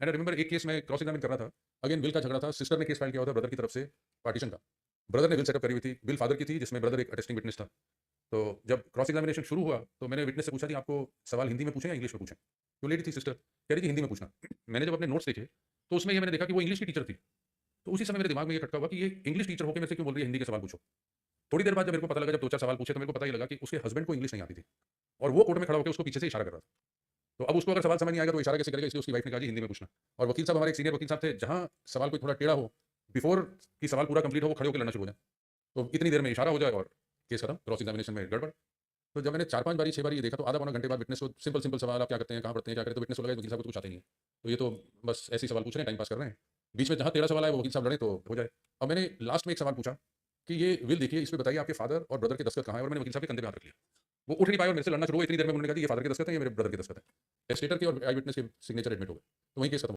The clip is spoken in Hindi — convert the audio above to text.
एंड आई रिमेंबर एक केस में क्रॉस एग्जामिन कर रहा था। अगेन विल का झगड़ा था, सिस्टर ने केस फाइल किया हुआ था ब्रदर की तरफ से पार्टीशन का। ब्रदर ने विल सेटअप करी हुई थी, विल फादर की थी जिसमें ब्रदर एक अटेस्टिंग विटनेस था। तो जब क्रॉस एग्जामिनेशन शुरू हुआ तो मैंने विटनेस से पूछा कि आपको सवाल हिंदी में पूछें या इंग्लिश में पूछें? तो लेडी थी सिस्टर, कह रही थी हिंदी में पूछना। मैंने जब अपने नोट्स देखे तो उसमें ये मैंने देखा कि वो इंग्लिश की टीचर थी। तो उसी समय मेरे दिमाग में ये खटका हुआ कि ये इंग्लिश टीचर होकर मेरे से क्यों बोल रही है हिंदी के सवाल पूछो? थोड़ी देर बाद जब मेरे को पता लगा, जब 2-4 सवाल पूछे तो मेरे को पता ही लगा कि उसके हस्बैंड को इंग्लिश नहीं आती थी और वो कोर्ट में खड़ा होकर उसको पीछे से इशारा कर रहा था। तो अब उसको अगर सवाल समझ नहीं आएगा तो इशारा कैसे करेगा, इसलिए उसकी वाइफ ने कहा जी हिंदी में पूछना। और वकील साहब हमारे एक सीनियर वकील साहब थे, जहाँ सवाल कोई थोड़ा टेढ़ा हो, बिफोर कि सवाल पूरा कंप्लीट हो वो खड़े होकर लड़ना शुरू हो जाए। तो इतनी देर में इशारा हो जाए और केस खत्म, क्रॉस एग्जामिनेशन में गड़बड़। तो जब मैंने 4-5 बारी 6 बारी ये देखा तो आधा पौना घंटे बाद विटनेस को सिंपल सवाल, आप क्या करते हैं, कहाँ पढ़ते हैं, क्या करते हैं, तो विटनेस को लगा वकील साहब को तो कुछ आता ही नहीं है। तो ये तो बस ऐसे ही सवाल पूछ रहे हैं, टाइम पास कर रहे हैं। बीच में जहाँ टेढ़ा सवाल आए वो वकील साहब लड़े तो हो जाए। अब मैंने लास्ट में एक सवाल पूछा कि ये विल देखिए, इस पे बताइए आपके फादर और ब्रदर के दस्तखत कहाँ है, और मैंने वकील साहब के कंधे पे हाथ रख लिया। वो उठ नहीं पाए और मेरे से लड़ना शुरू हुआ। इतनी देर में उन्होंने कहा कि ये फादर के दस्तखत हैं, ये मेरे ब्रदर के दस्तखत हैं। टेस्टेटर के और आई विटनेस के सिग्नेचर एडमिट हो गए। तो वहीं केस खत्म।